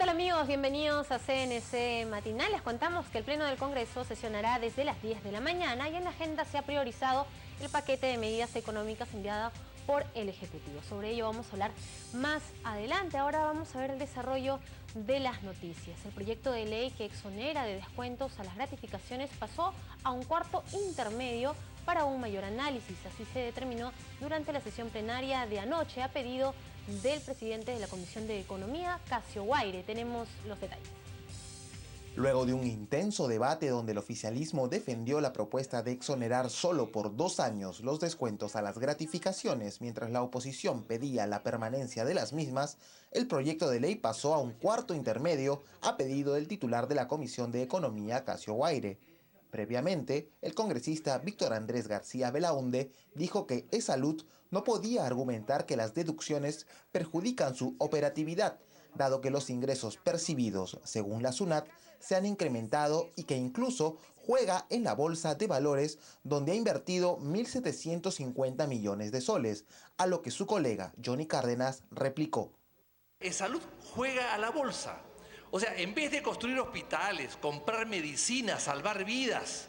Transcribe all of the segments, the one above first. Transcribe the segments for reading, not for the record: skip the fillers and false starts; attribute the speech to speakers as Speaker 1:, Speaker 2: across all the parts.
Speaker 1: tal amigos? Bienvenidos a CNC Matinal. Les contamos que el Pleno del Congreso sesionará desde las 10 de la mañana y en la agenda se ha priorizado el paquete de medidas económicas enviada por el Ejecutivo. Sobre ello vamos a hablar más adelante. Ahora vamos a ver el desarrollo de las noticias. El proyecto de ley que exonera de descuentos a las gratificaciones pasó a un cuarto intermedio para un mayor análisis. Así se determinó durante la sesión plenaria de anoche a pedido del presidente de la Comisión de Economía, Casio Guaire. Tenemos los detalles.
Speaker 2: Luego de un intenso debate donde el oficialismo defendió la propuesta de exonerar solo por 2 años los descuentos a las gratificaciones, mientras la oposición pedía la permanencia de las mismas, el proyecto de ley pasó a un cuarto intermedio a pedido del titular de la Comisión de Economía, Casio Guaire. Previamente, el congresista Víctor Andrés García Belaunde dijo que E-Salud no podía argumentar que las deducciones perjudican su operatividad, dado que los ingresos percibidos, según la SUNAT, se han incrementado y que incluso juega en la bolsa de valores donde ha invertido 1.750 millones de soles, a lo que su colega Johnny Cárdenas replicó.
Speaker 3: E-Salud juega a la bolsa. O sea, en vez de construir hospitales, comprar medicinas, salvar vidas,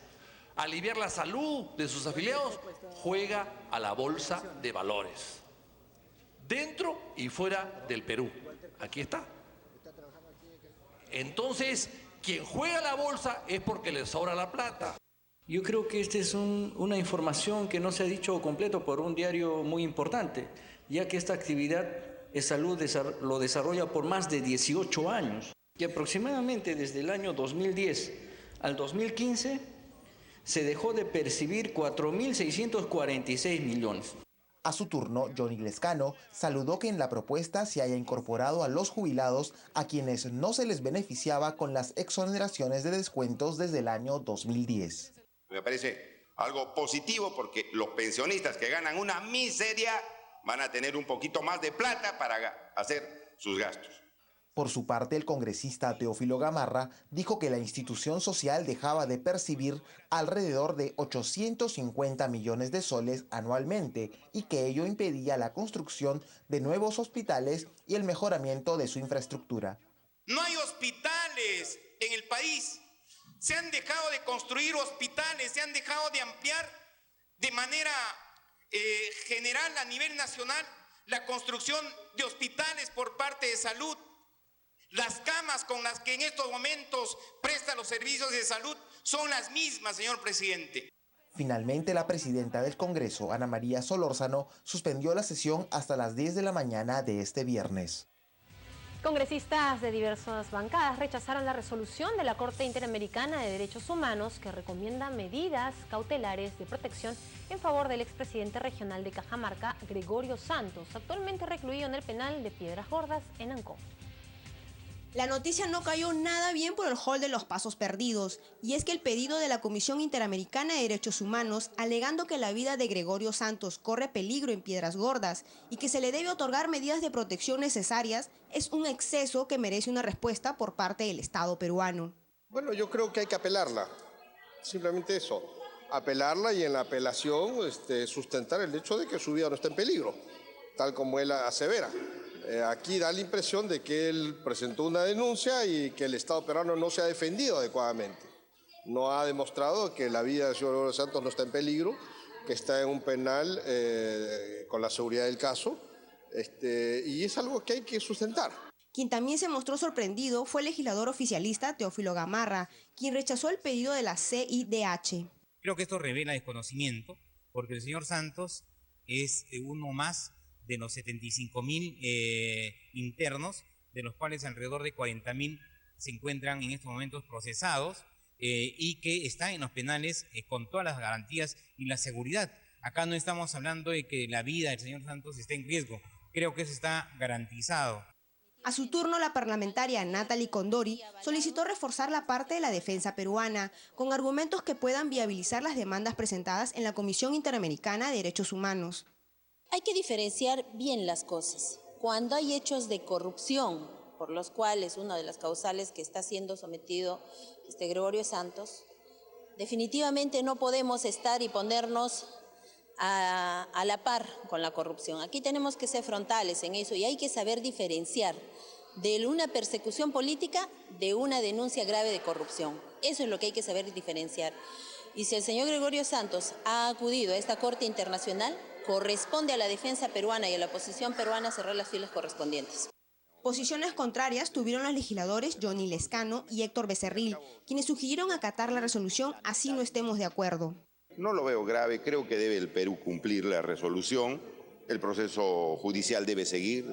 Speaker 3: aliviar la salud de sus afiliados, juega a la bolsa de valores. Dentro y fuera del Perú. Aquí está. Entonces, quien juega a la bolsa es porque le sobra la plata.
Speaker 4: Yo creo que esta es una información que no se ha dicho completo por un diario muy importante, ya que esta actividad E-Salud lo desarrolla por más de 18 años. Y aproximadamente desde el año 2010 al 2015 se dejó de percibir 4.646 millones.
Speaker 2: A su turno, Johnny Lescano saludó que en la propuesta se haya incorporado a los jubilados a quienes no se les beneficiaba con las exoneraciones de descuentos desde el año 2010.
Speaker 5: Me parece algo positivo porque los pensionistas que ganan una miseria van a tener un poquito más de plata para hacer sus gastos.
Speaker 2: Por su parte, el congresista Teófilo Gamarra dijo que la institución social dejaba de percibir alrededor de 850 millones de soles anualmente y que ello impedía la construcción de nuevos hospitales y el mejoramiento de su infraestructura.
Speaker 6: No hay hospitales en el país. Se han dejado de construir hospitales, se han dejado de ampliar de manera general a nivel nacional la construcción de hospitales por parte de salud. Las camas con las que en estos momentos presta los servicios de salud son las mismas, señor presidente.
Speaker 2: Finalmente, la presidenta del Congreso, Ana María Solórzano, suspendió la sesión hasta las 10 de la mañana de este viernes.
Speaker 1: Congresistas de diversas bancadas rechazaron la resolución de la Corte Interamericana de Derechos Humanos que recomienda medidas cautelares de protección en favor del expresidente regional de Cajamarca, Gregorio Santos, actualmente recluido en el penal de Piedras Gordas en Ancón.
Speaker 7: La noticia no cayó nada bien por el hall de los pasos perdidos, y es que el pedido de la Comisión Interamericana de Derechos Humanos, alegando que la vida de Gregorio Santos corre peligro en Piedras Gordas y que se le debe otorgar medidas de protección necesarias, es un exceso que merece una respuesta por parte del Estado peruano.
Speaker 8: Bueno, yo creo que hay que apelarla, simplemente eso, apelarla y en la apelación sustentar el hecho de que su vida no está en peligro, tal como él asevera. Aquí da la impresión de que él presentó una denuncia y que el Estado peruano no se ha defendido adecuadamente. No ha demostrado que la vida del señor Gregorio Santos no está en peligro, que está en un penal con la seguridad del caso, y es algo que hay que sustentar.
Speaker 7: Quien también se mostró sorprendido fue el legislador oficialista Teófilo Gamarra, quien rechazó el pedido de la CIDH.
Speaker 9: Creo que esto revela desconocimiento, porque el señor Santos es uno más de los 75.000 internos, de los cuales alrededor de 40.000 se encuentran en estos momentos procesados y que están en los penales con todas las garantías y la seguridad. Acá no estamos hablando de que la vida del señor Santos esté en riesgo, creo que eso está garantizado.
Speaker 7: A su turno, la parlamentaria Natalie Condori solicitó reforzar la parte de la defensa peruana con argumentos que puedan viabilizar las demandas presentadas en la Comisión Interamericana de Derechos Humanos.
Speaker 10: Hay que diferenciar bien las cosas. Cuando hay hechos de corrupción, por los cuales una de las causales que está siendo sometido Gregorio Santos, definitivamente no podemos estar y ponernos a la par con la corrupción. Aquí tenemos que ser frontales en eso y hay que saber diferenciar de una persecución política de una denuncia grave de corrupción. Eso es lo que hay que saber diferenciar. Y si el señor Gregorio Santos ha acudido a esta Corte Internacional, corresponde a la defensa peruana y a la oposición peruana cerrar las filas correspondientes.
Speaker 7: Posiciones contrarias tuvieron los legisladores Johnny Lescano y Héctor Becerril, quienes sugirieron acatar la resolución así no estemos de acuerdo.
Speaker 5: No lo veo grave, creo que debe el Perú cumplir la resolución. El proceso judicial deben seguir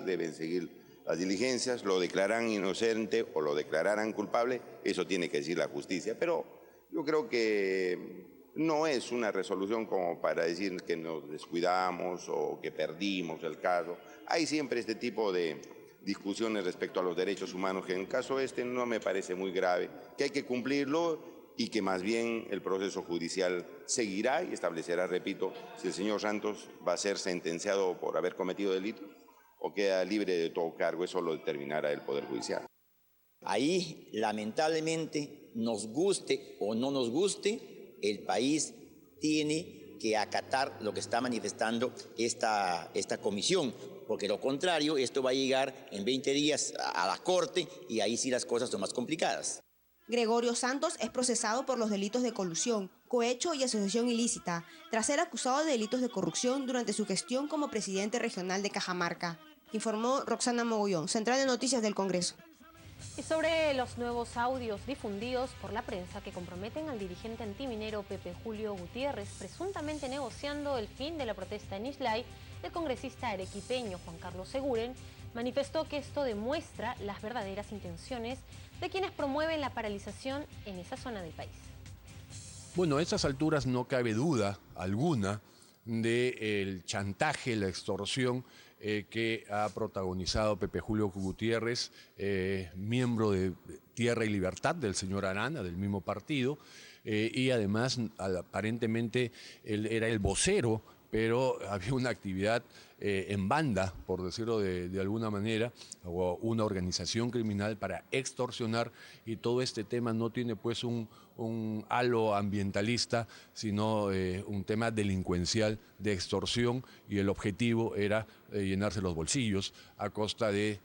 Speaker 5: las diligencias, lo declararán inocente o lo declararán culpable, eso tiene que decir la justicia. Pero yo creo que no es una resolución como para decir que nos descuidamos o que perdimos el caso. Hay siempre este tipo de discusiones respecto a los derechos humanos, que en el caso este no me parece muy grave, que hay que cumplirlo y que más bien el proceso judicial seguirá y establecerá, repito, si el señor Santos va a ser sentenciado por haber cometido delito o queda libre de todo cargo. Eso lo determinará el Poder Judicial.
Speaker 11: Ahí, lamentablemente, nos guste o no nos guste, el país tiene que acatar lo que está manifestando esta comisión, porque lo contrario, esto va a llegar en 20 días a la Corte y ahí sí las cosas son más complicadas.
Speaker 7: Gregorio Santos es procesado por los delitos de colusión, cohecho y asociación ilícita, tras ser acusado de delitos de corrupción durante su gestión como presidente regional de Cajamarca, informó Roxana Mogollón, Central de Noticias del Congreso.
Speaker 1: Y sobre los nuevos audios difundidos por la prensa que comprometen al dirigente antiminero Pepe Julio Gutiérrez, presuntamente negociando el fin de la protesta en Islay, el congresista arequipeño Juan Carlos Seguren manifestó que esto demuestra las verdaderas intenciones de quienes promueven la paralización en esa zona del país.
Speaker 12: Bueno, a estas alturas no cabe duda alguna del chantaje, la extorsión que ha protagonizado Pepe Julio Gutiérrez, miembro de Tierra y Libertad del señor Arana, del mismo partido, y además aparentemente él era el vocero, pero había una actividad en banda, por decirlo de alguna manera, o una organización criminal para extorsionar, y todo este tema no tiene pues un halo ambientalista, sino un tema delincuencial de extorsión, y el objetivo era llenarse los bolsillos a costa de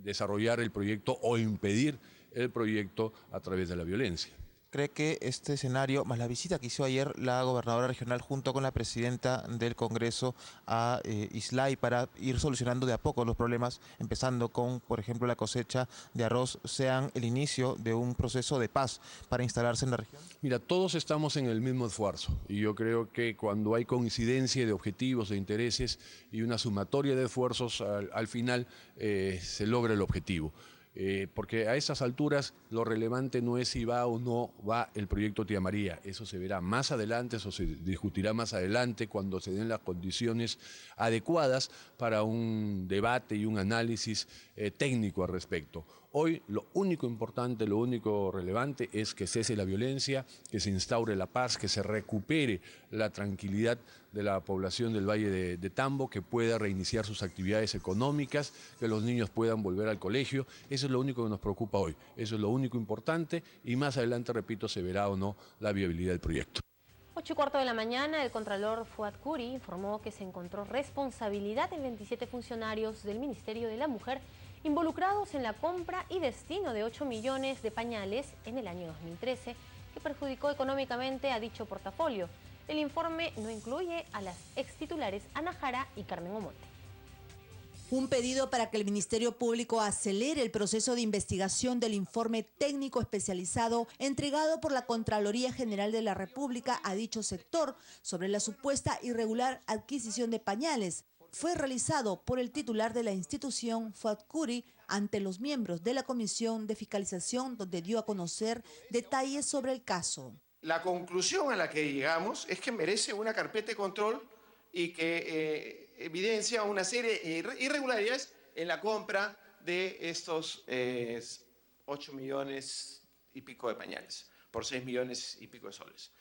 Speaker 12: desarrollar el proyecto o impedir el proyecto a través de la violencia.
Speaker 13: ¿Cree que este escenario, más la visita que hizo ayer la gobernadora regional junto con la presidenta del Congreso a Islay para ir solucionando de a poco los problemas, empezando con, por ejemplo, la cosecha de arroz, sean el inicio de un proceso de paz para instalarse en la región?
Speaker 12: Mira, todos estamos en el mismo esfuerzo, y yo creo que cuando hay coincidencia de objetivos, de intereses y una sumatoria de esfuerzos, al final se logra el objetivo. Porque a esas alturas lo relevante no es si va o no va el proyecto Tía María, eso se verá más adelante, eso se discutirá más adelante cuando se den las condiciones adecuadas para un debate y un análisis técnico al respecto. Hoy lo único importante, lo único relevante es que cese la violencia, que se instaure la paz, que se recupere la tranquilidad de la población del Valle de Tambo, que pueda reiniciar sus actividades económicas, que los niños puedan volver al colegio. Eso es lo único que nos preocupa hoy, eso es lo único importante, y más adelante, repito, se verá o no la viabilidad del proyecto.
Speaker 1: 8:15 de la mañana, el contralor Fuad Curi informó que se encontró responsabilidad en 27 funcionarios del Ministerio de la Mujer involucrados en la compra y destino de 8 millones de pañales en el año 2013, que perjudicó económicamente a dicho portafolio. El informe no incluye a las extitulares Ana Jara y Carmen Omonte.
Speaker 14: Un pedido para que el Ministerio Público acelere el proceso de investigación del informe técnico especializado entregado por la Contraloría General de la República a dicho sector sobre la supuesta irregular adquisición de pañales fue realizado por el titular de la institución, Fuad Curi, ante los miembros de la Comisión de Fiscalización, donde dio a conocer detalles sobre el caso.
Speaker 15: La conclusión a la que llegamos es que merece una carpeta de control y que evidencia una serie de irregularidades en la compra de estos 8 millones y pico de pañales, por 6 millones y pico de soles.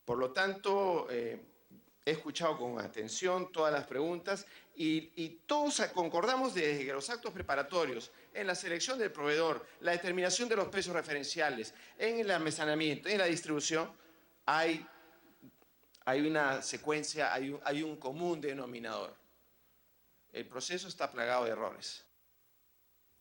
Speaker 15: Por lo tanto, he escuchado con atención todas las preguntas y todos concordamos desde que los actos preparatorios, en la selección del proveedor, la determinación de los precios referenciales, en el almacenamiento, en la distribución, hay una secuencia, hay un común denominador. El proceso está plagado de errores.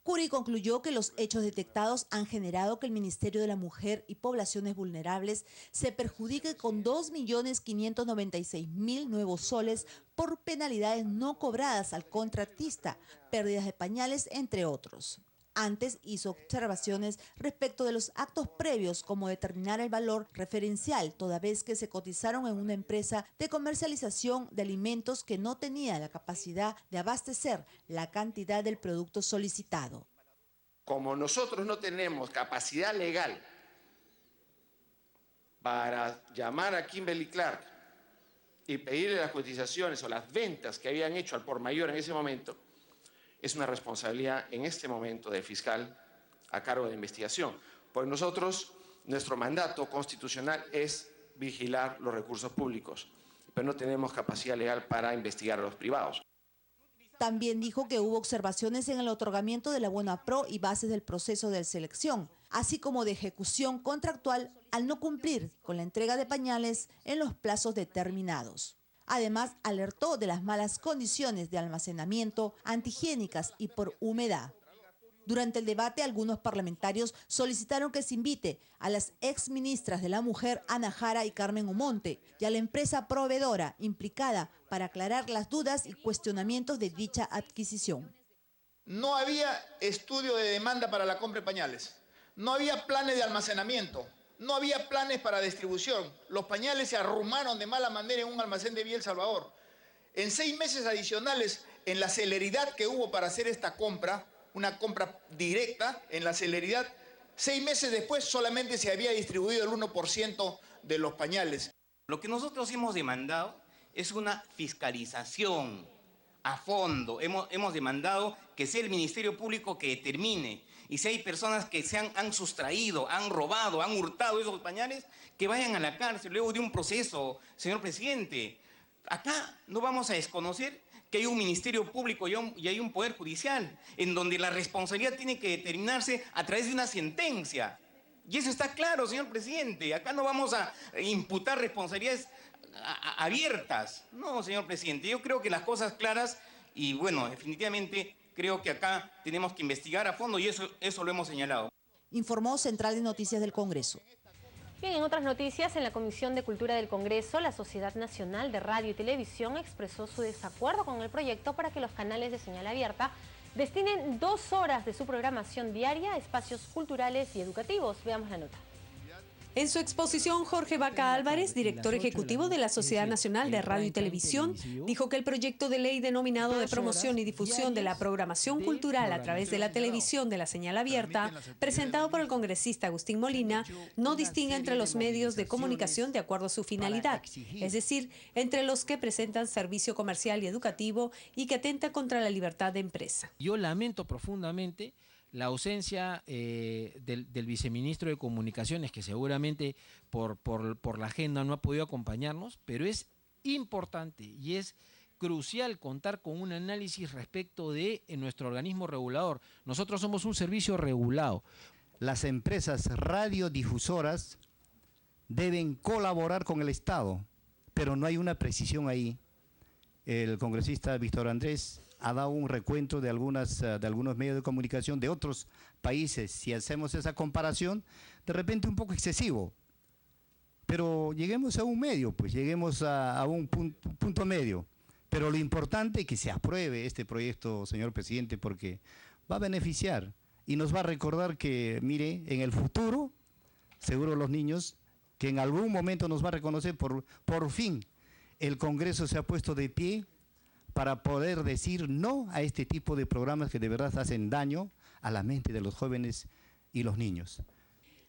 Speaker 14: Curi concluyó que los hechos detectados han generado que el Ministerio de la Mujer y Poblaciones Vulnerables se perjudique con 2.596.000 nuevos soles por penalidades no cobradas al contratista, pérdidas de pañales, entre otros. Antes hizo observaciones respecto de los actos previos, como determinar el valor referencial, toda vez que se cotizaron en una empresa de comercialización de alimentos que no tenía la capacidad de abastecer la cantidad del producto solicitado.
Speaker 15: Como nosotros no tenemos capacidad legal para llamar a Kimberly Clark y pedirle las cotizaciones o las ventas que habían hecho al por mayor en ese momento, es una responsabilidad en este momento del fiscal a cargo de la investigación. Pues nosotros, nuestro mandato constitucional es vigilar los recursos públicos, pero no tenemos capacidad legal para investigar a los privados.
Speaker 14: También dijo que hubo observaciones en el otorgamiento de la Buena Pro y bases del proceso de selección, así como de ejecución contractual al no cumplir con la entrega de pañales en los plazos determinados. Además, alertó de las malas condiciones de almacenamiento, antihigiénicas y por humedad. Durante el debate, algunos parlamentarios solicitaron que se invite a las exministras de la Mujer, Ana Jara y Carmen Omonte, y a la empresa proveedora implicada para aclarar las dudas y cuestionamientos de dicha adquisición.
Speaker 16: No había estudio de demanda para la compra de pañales, no había planes de almacenamiento, no había planes para distribución. Los pañales se arrumaron de mala manera en un almacén de Villa El Salvador. En 6 meses adicionales, en la celeridad que hubo para hacer esta compra, una compra directa, en la celeridad, 6 meses después solamente se había distribuido el 1% de los pañales.
Speaker 17: Lo que nosotros hemos demandado es una fiscalización a fondo. Hemos demandado que sea el Ministerio Público que determine. Y si hay personas que han sustraído, han robado, han hurtado esos pañales, que vayan a la cárcel luego de un proceso, señor presidente. Acá no vamos a desconocer que hay un Ministerio Público y hay un Poder Judicial, en donde la responsabilidad tiene que determinarse a través de una sentencia. Y eso está claro, señor presidente. Acá no vamos a imputar responsabilidades abiertas. No, señor presidente. Yo creo que las cosas claras y, bueno, definitivamente creo que acá tenemos que investigar a fondo y eso lo hemos señalado.
Speaker 14: Informó Central de Noticias del Congreso.
Speaker 1: Bien, en otras noticias, en la Comisión de Cultura del Congreso, la Sociedad Nacional de Radio y Televisión expresó su desacuerdo con el proyecto para que los canales de señal abierta destinen 2 horas de su programación diaria a espacios culturales y educativos. Veamos la nota.
Speaker 18: En su exposición, Jorge Vaca Álvarez, director ejecutivo de la Sociedad Nacional de Radio y Televisión, dijo que el proyecto de ley denominado de promoción y difusión de la programación cultural a través de la televisión de la señal abierta, presentado por el congresista Agustín Molina, no distingue entre los medios de comunicación de acuerdo a su finalidad, es decir, entre los que presentan servicio comercial y educativo y que atenta contra la libertad de empresa.
Speaker 19: Yo lamento profundamente la ausencia del viceministro de Comunicaciones, que seguramente por la agenda no ha podido acompañarnos, pero es importante y es crucial contar con un análisis respecto de nuestro organismo regulador. Nosotros somos un servicio regulado.
Speaker 20: Las empresas radiodifusoras deben colaborar con el Estado, pero no hay una precisión ahí. El congresista Víctor Andrés ha dado un recuento de algunos medios de comunicación de otros países. Si hacemos esa comparación, de repente un poco excesivo. Pero lleguemos a un medio, pues lleguemos a un punto medio. Pero lo importante es que se apruebe este proyecto, señor presidente, porque va a beneficiar y nos va a recordar que, mire, en el futuro, seguro los niños, que en algún momento nos va a reconocer por fin, el Congreso se ha puesto de pie para poder decir no a este tipo de programas que de verdad hacen daño a la mente de los jóvenes y los niños.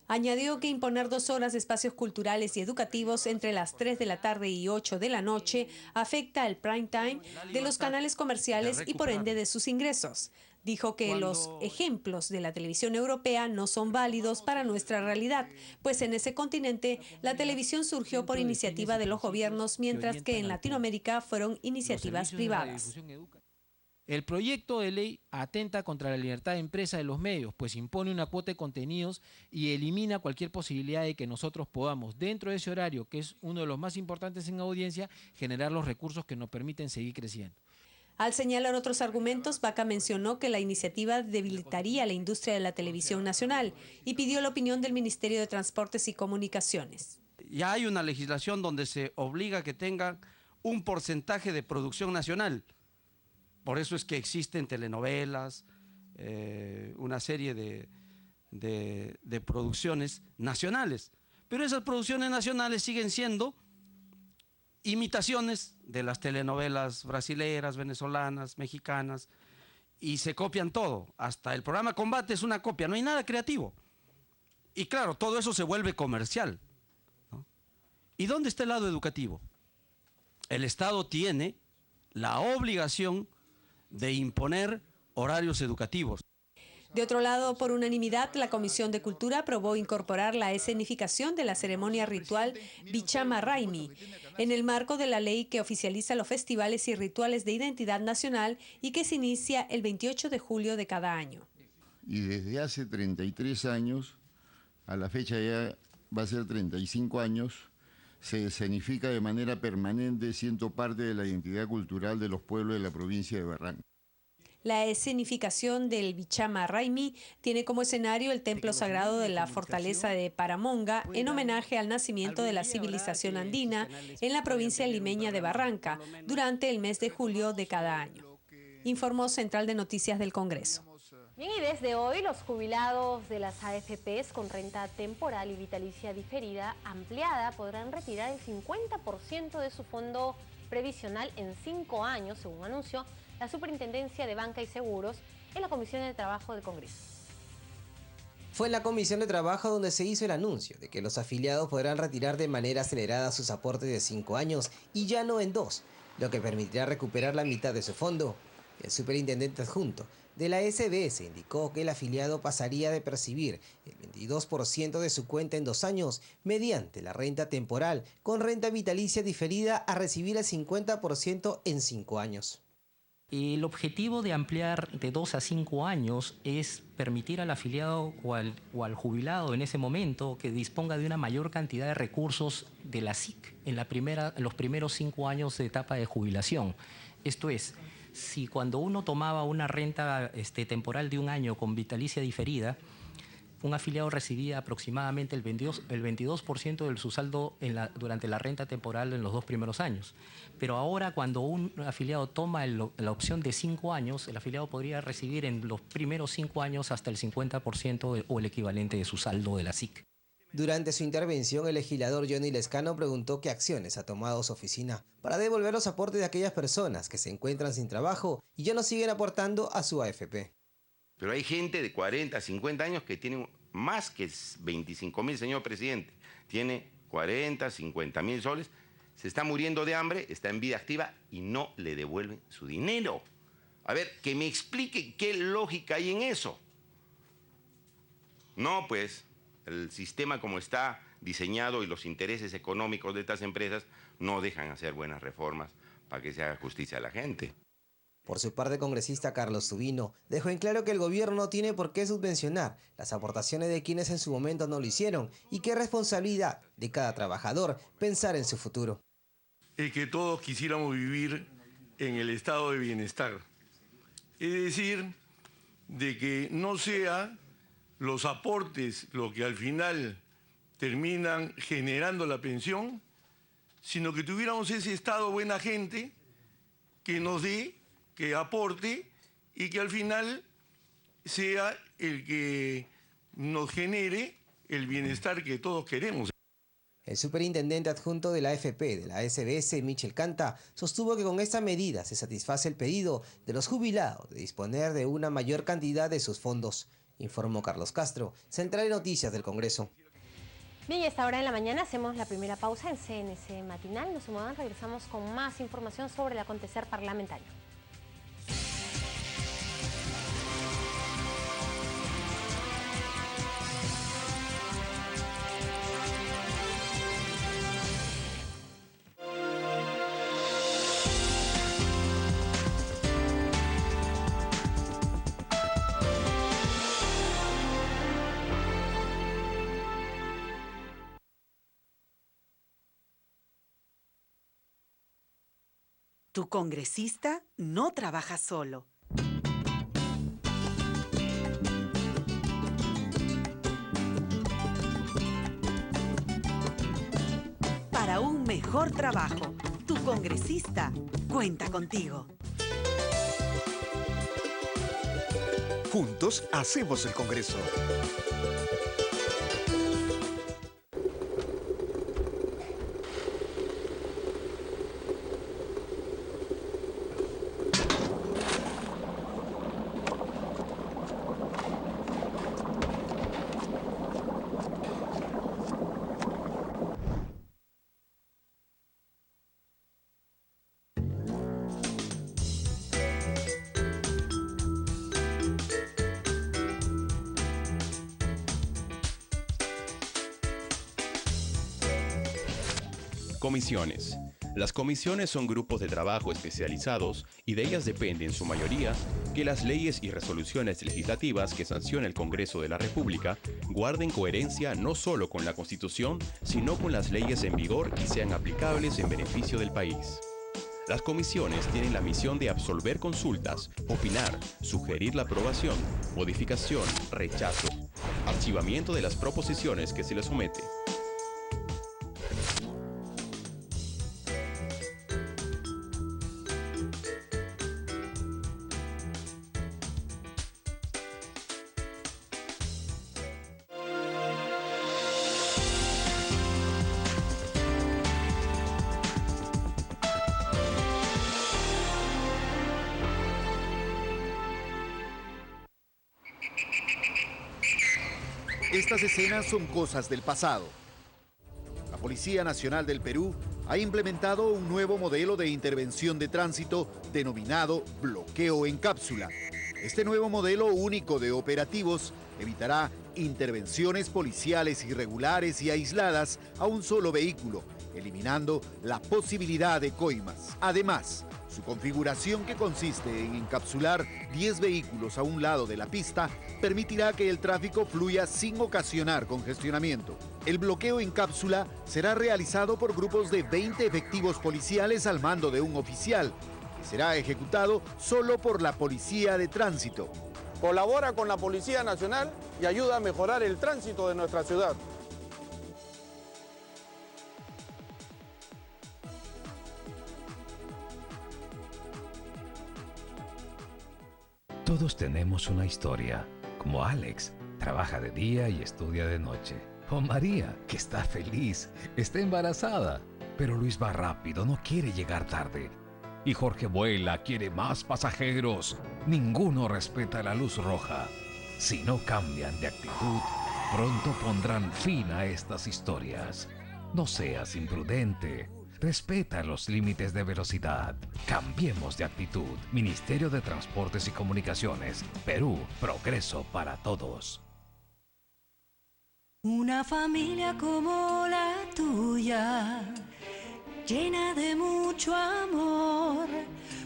Speaker 18: Añadió que imponer 2 horas de espacios culturales y educativos entre las 3 de la tarde y 8 de la noche afecta el prime time de los canales comerciales y por ende de sus ingresos. Dijo que los ejemplos de la televisión europea no son válidos para nuestra realidad, pues en ese continente la televisión surgió por iniciativa de los gobiernos, mientras que en Latinoamérica fueron iniciativas privadas.
Speaker 19: El proyecto de ley atenta contra la libertad de empresa de los medios, pues impone una cuota de contenidos y elimina cualquier posibilidad de que nosotros podamos, dentro de ese horario, que es uno de los más importantes en audiencia, generar los recursos que nos permiten seguir creciendo.
Speaker 18: Al señalar otros argumentos, Vaca mencionó que la iniciativa debilitaría la industria de la televisión nacional y pidió la opinión del Ministerio de Transportes y Comunicaciones.
Speaker 21: Ya hay una legislación donde se obliga a que tengan un porcentaje de producción nacional. Por eso es que existen telenovelas, una serie de producciones nacionales. Pero esas producciones nacionales siguen siendo imitaciones de las telenovelas brasileras, venezolanas, mexicanas, y se copian todo. Hasta el programa Combate es una copia, no hay nada creativo. Y claro, todo eso se vuelve comercial, ¿no? ¿Y dónde está el lado educativo? El Estado tiene la obligación de imponer horarios educativos.
Speaker 18: De otro lado, por unanimidad, la Comisión de Cultura aprobó incorporar la escenificación de la ceremonia ritual Bichama Raimi en el marco de la ley que oficializa los festivales y rituales de identidad nacional y que se inicia el 28 de julio de cada año.
Speaker 22: Y desde hace 33 años, a la fecha ya va a ser 35 años, se escenifica de manera permanente, siendo parte de la identidad cultural de los pueblos de la provincia de Barranca.
Speaker 18: La escenificación del Bichama Raimi tiene como escenario el templo sagrado de la fortaleza de Paramonga en homenaje al nacimiento de la civilización andina en la provincia limeña de Barranca durante el mes de julio de cada año. Informó Central de Noticias del Congreso.
Speaker 1: Bien, y desde hoy los jubilados de las AFPs con renta temporal y vitalicia diferida ampliada podrán retirar el 50% de su fondo previsional en 5 años, según anunció la Superintendencia de Banca y Seguros en la Comisión de Trabajo del Congreso.
Speaker 23: Fue en la Comisión de Trabajo donde se hizo el anuncio de que los afiliados podrán retirar de manera acelerada sus aportes de 5 años y ya no en 2, lo que permitirá recuperar la mitad de su fondo. El superintendente adjunto de la SBS indicó que el afiliado pasaría de percibir el 22% de su cuenta en 2 años mediante la renta temporal con renta vitalicia diferida a recibir el 50% en 5 años.
Speaker 24: El objetivo de ampliar de 2 a 5 años es permitir al afiliado o al jubilado en ese momento que disponga de una mayor cantidad de recursos de la SIC en los primeros 5 años de etapa de jubilación. Esto es, si cuando uno tomaba una renta temporal de 1 año con vitalicia diferida, un afiliado recibía aproximadamente el 22% de su saldo durante la renta temporal en los 2 primeros años. Pero ahora, cuando un afiliado toma la opción de 5 años, el afiliado podría recibir en los primeros 5 años hasta el 50% o el equivalente de su saldo de la SIC.
Speaker 23: Durante su intervención, el legislador Johnny Lescano preguntó qué acciones ha tomado su oficina para devolver los aportes de aquellas personas que se encuentran sin trabajo y ya no siguen aportando a su AFP.
Speaker 5: Pero hay gente de 40, 50 años que tienen más que 25.000, señor presidente. Tiene 40, 50.000 soles, se está muriendo de hambre, está en vida activa y no le devuelven su dinero. A ver, que me explique qué lógica hay en eso. No, pues, el sistema como está diseñado y los intereses económicos de estas empresas no dejan hacer buenas reformas para que se haga justicia a la gente.
Speaker 23: Por su parte, el congresista Carlos Subino dejó en claro que el gobierno no tiene por qué subvencionar las aportaciones de quienes en su momento no lo hicieron y que es responsabilidad de cada trabajador pensar en su futuro.
Speaker 25: Es que todos quisiéramos vivir en el estado de bienestar. Es decir, de que no sea los aportes lo que al final terminan generando la pensión, sino que tuviéramos ese estado buena gente que nos dé, que aporte y que al final sea el que nos genere el bienestar que todos queremos.
Speaker 23: El superintendente adjunto de la AFP de la SBS, Michel Canta, sostuvo que con esta medida se satisface el pedido de los jubilados de disponer de una mayor cantidad de sus fondos, informó Carlos Castro, Central de Noticias del Congreso.
Speaker 1: Bien, y a esta hora de la mañana hacemos la primera pausa en CNC Matinal. No se muevan, regresamos con más información sobre el acontecer parlamentario.
Speaker 2: Tu congresista no trabaja solo. Para un mejor trabajo, tu congresista cuenta contigo.
Speaker 3: Juntos hacemos el Congreso.
Speaker 4: Comisiones. Las comisiones son grupos de trabajo especializados y de ellas depende en su mayoría que las leyes y resoluciones legislativas que sanciona el Congreso de la República guarden coherencia no solo con la Constitución, sino con las leyes en vigor y sean aplicables en beneficio del país. Las comisiones tienen la misión de absolver consultas, opinar, sugerir la aprobación, modificación, rechazo, archivamiento de las proposiciones que se les somete.
Speaker 3: Estas escenas son cosas del pasado. La Policía Nacional del Perú ha implementado un nuevo modelo de intervención de tránsito denominado bloqueo en cápsula. Este nuevo modelo único de operativos evitará intervenciones policiales irregulares y aisladas a un solo vehículo, eliminando la posibilidad de coimas. Además, su configuración, que consiste en encapsular 10 vehículos a un lado de la pista, permitirá que el tráfico fluya sin ocasionar congestionamiento. El bloqueo en cápsula será realizado por grupos de 20 efectivos policiales al mando de un oficial, que será ejecutado solo por la Policía de Tránsito.
Speaker 6: Colabora con la Policía Nacional y ayuda a mejorar el tránsito de nuestra ciudad.
Speaker 8: Todos tenemos una historia, como Alex, trabaja de día y estudia de noche. O María, que está feliz, está embarazada. Pero Luis va rápido, no quiere llegar tarde. Y Jorge vuela, quiere más pasajeros. Ninguno respeta la luz roja. Si no cambian de actitud, pronto pondrán fin a estas historias. No seas imprudente. Respeta los límites de velocidad. Cambiemos de actitud. Ministerio de Transportes y Comunicaciones. Perú, progreso para todos.
Speaker 26: Una familia como la tuya, llena de mucho amor,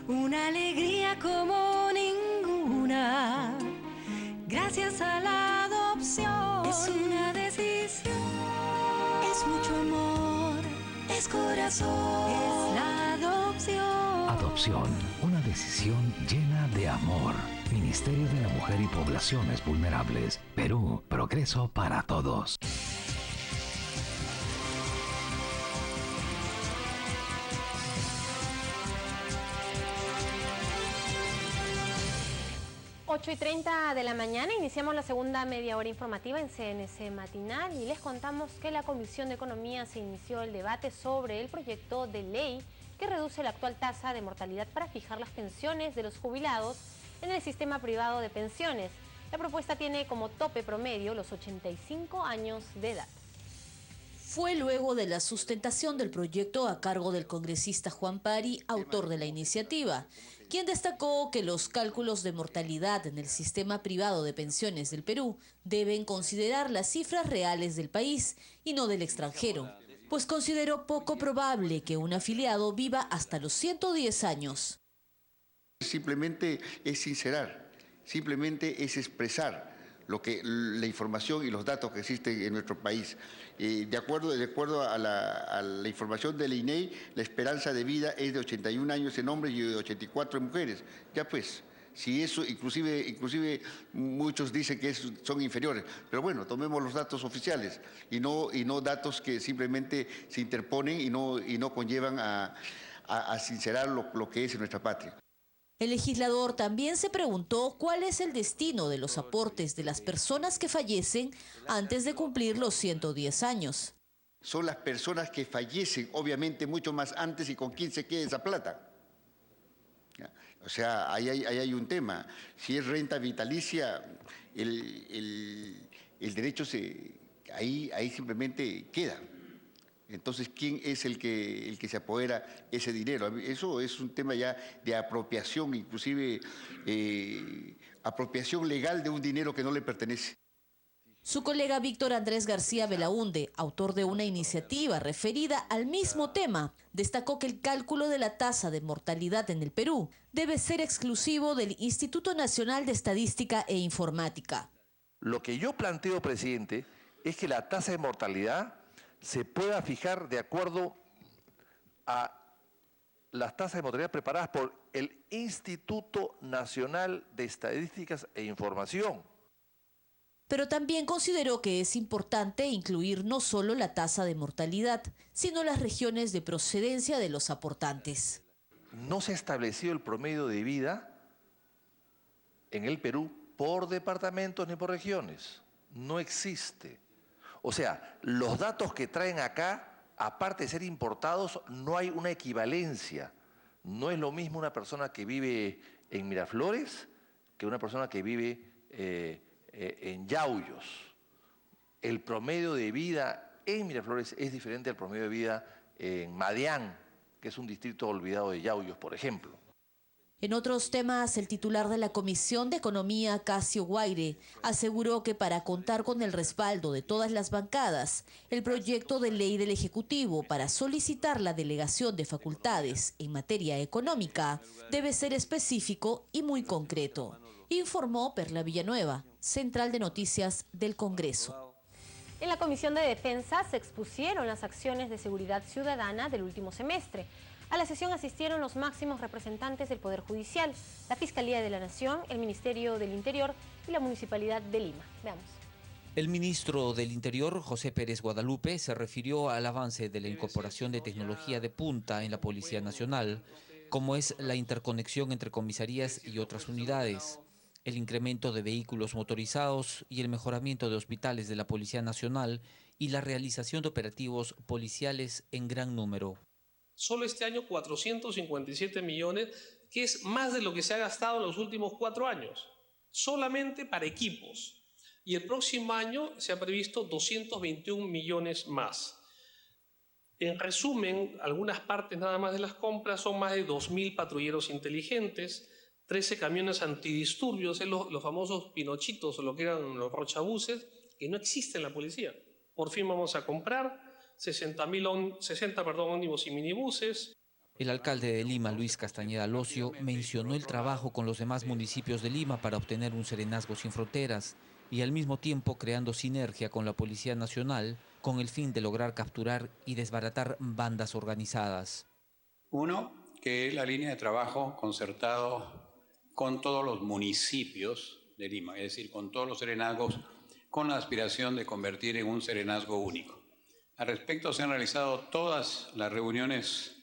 Speaker 26: una alegría como ninguna, gracias a la adopción. Es una decisión, es mucho amor, es corazón, es la adopción.
Speaker 8: Adopción, una decisión llena de amor. Ministerio de la Mujer y Poblaciones Vulnerables. Perú, progreso para todos.
Speaker 1: Ocho y 30 de la mañana iniciamos la segunda media hora informativa en CNC Matinal y les contamos que la Comisión de Economía se inició el debate sobre el proyecto de ley que reduce la actual tasa de mortalidad para fijar las pensiones de los jubilados en el sistema privado de pensiones. La propuesta tiene como tope promedio los 85 años de edad.
Speaker 27: Fue luego de la sustentación del proyecto a cargo del congresista Juan Pari, autor de la iniciativa, quien destacó que los cálculos de mortalidad en el sistema privado de pensiones del Perú deben considerar las cifras reales del país y no del extranjero, pues consideró poco probable que un afiliado viva hasta los 110 años.
Speaker 28: Simplemente es sincerar, simplemente es expresar
Speaker 7: la información y los datos que existen en nuestro país. De acuerdo a la información del INEI, la esperanza de vida es de 81 años en hombres y de 84 en mujeres. Ya pues, si eso, inclusive muchos dicen que son inferiores, pero bueno, tomemos los datos oficiales y no datos que simplemente se interponen y no conllevan a sincerar lo que es en nuestra patria.
Speaker 27: El legislador también se preguntó cuál es el destino de los aportes de las personas que fallecen antes de cumplir los 110 años.
Speaker 7: Son las personas que fallecen, obviamente, mucho más antes y con quién se queda esa plata. O sea, ahí hay un tema. Si es renta vitalicia, el derecho ahí simplemente queda. Entonces, ¿quién es el que se apodera ese dinero? Eso es un tema ya de apropiación, inclusive apropiación legal de un dinero que no le pertenece.
Speaker 27: Su colega Víctor Andrés García Belaúnde, autor de una iniciativa referida al mismo tema, destacó que el cálculo de la tasa de mortalidad en el Perú debe ser exclusivo del Instituto Nacional de Estadística e Informática.
Speaker 9: Lo que yo planteo, presidente, es que la tasa de mortalidad se pueda fijar de acuerdo a las tasas de mortalidad preparadas por el Instituto Nacional de Estadísticas e Información.
Speaker 27: Pero también consideró que es importante incluir no solo la tasa de mortalidad, sino las regiones de procedencia de los aportantes.
Speaker 9: No se ha establecido el promedio de vida en el Perú por departamentos ni por regiones. No existe. O sea, los datos que traen acá, aparte de ser importados, no hay una equivalencia. No es lo mismo una persona que vive en Miraflores que una persona que vive en Yauyos. El promedio de vida en Miraflores es diferente al promedio de vida en Madián, que es un distrito olvidado de Yauyos, por ejemplo.
Speaker 27: En otros temas, el titular de la Comisión de Economía, Casio Guaire, aseguró que para contar con el respaldo de todas las bancadas, el proyecto de ley del Ejecutivo para solicitar la delegación de facultades en materia económica debe ser específico y muy concreto, informó Perla Villanueva, Central de Noticias del Congreso.
Speaker 1: En la Comisión de Defensa se expusieron las acciones de seguridad ciudadana del último semestre. A la sesión asistieron los máximos representantes del Poder Judicial, la Fiscalía de la Nación, el Ministerio del Interior y la Municipalidad de Lima. Veamos.
Speaker 10: El ministro del Interior, José Pérez Guadalupe, se refirió al avance de la incorporación de tecnología de punta en la Policía Nacional, como es la interconexión entre comisarías y otras unidades, el incremento de vehículos motorizados y el mejoramiento de hospitales de la Policía Nacional y la realización de operativos policiales en gran número.
Speaker 11: Solo este año 457 millones, que es más de lo que se ha gastado en los últimos 4 años, solamente para equipos. Y el próximo año se ha previsto 221 millones más. En resumen, algunas partes nada más de las compras son más de 2.000 patrulleros inteligentes, 13 camiones antidisturbios, los famosos pinochitos o lo que eran los rochabuses, que no existen en la policía. Por fin vamos a comprar 60 ómnibus y minibuses.
Speaker 10: El alcalde de Lima, Luis Castañeda Locio, mencionó el trabajo con los demás municipios de Lima para obtener un serenazgo sin fronteras y al mismo tiempo creando sinergia con la Policía Nacional con el fin de lograr capturar y desbaratar bandas organizadas.
Speaker 12: Uno, que es la línea de trabajo concertado con todos los municipios de Lima, es decir, con todos los serenazgos, con la aspiración de convertir en un serenazgo único. Al respecto, se han realizado todas las reuniones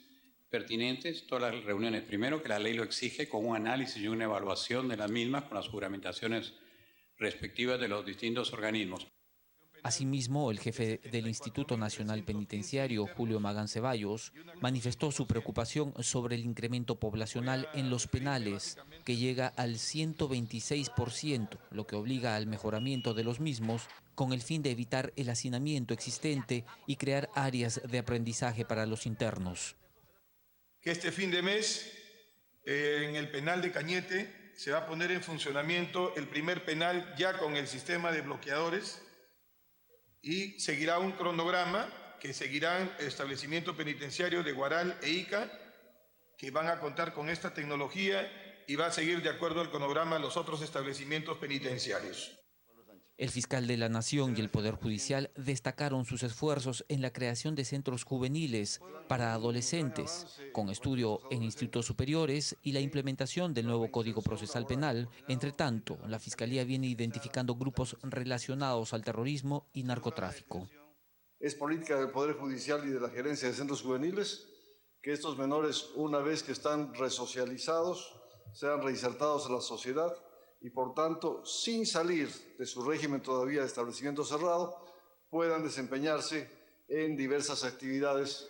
Speaker 12: pertinentes, todas las reuniones, primero que la ley lo exige, con un análisis y una evaluación de las mismas, con las juramentaciones respectivas de los distintos organismos.
Speaker 10: Asimismo, el jefe del Instituto Nacional Penitenciario, Julio Magán Ceballos, manifestó su preocupación sobre el incremento poblacional en los penales, que llega al 126%, lo que obliga al mejoramiento de los mismos, con el fin de evitar el hacinamiento existente y crear áreas de aprendizaje para los internos.
Speaker 13: Que este fin de mes, en el penal de Cañete, se va a poner en funcionamiento el primer penal ya con el sistema de bloqueadores, y seguirá un cronograma que seguirán establecimientos penitenciarios de Guaral e Ica, que van a contar con esta tecnología y va a seguir de acuerdo al cronograma los otros establecimientos penitenciarios.
Speaker 10: El fiscal de la Nación y el Poder Judicial destacaron sus esfuerzos en la creación de centros juveniles para adolescentes, con estudio en institutos superiores y la implementación del nuevo Código Procesal Penal. Entre tanto, la Fiscalía viene identificando grupos relacionados al terrorismo y narcotráfico.
Speaker 14: Es política del Poder Judicial y de la Gerencia de Centros Juveniles que estos menores, una vez que están resocializados, sean reinsertados en la sociedad y, por tanto, sin salir de su régimen todavía de establecimiento cerrado, puedan desempeñarse en diversas actividades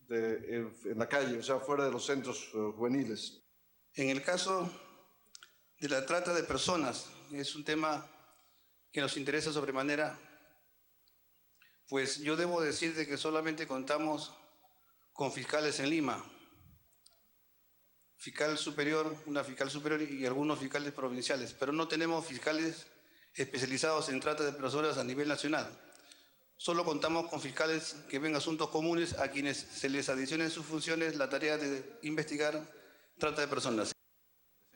Speaker 14: en la calle, o sea, fuera de los centros juveniles.
Speaker 15: En el caso de la trata de personas, es un tema que nos interesa sobremanera, pues yo debo decirte que solamente contamos con fiscales en Lima, fiscal superior, una fiscal superior y algunos fiscales provinciales, pero no tenemos fiscales especializados en trata de personas a nivel nacional. Solo contamos con fiscales que ven asuntos comunes a quienes se les adiciona en sus funciones la tarea de investigar trata de personas.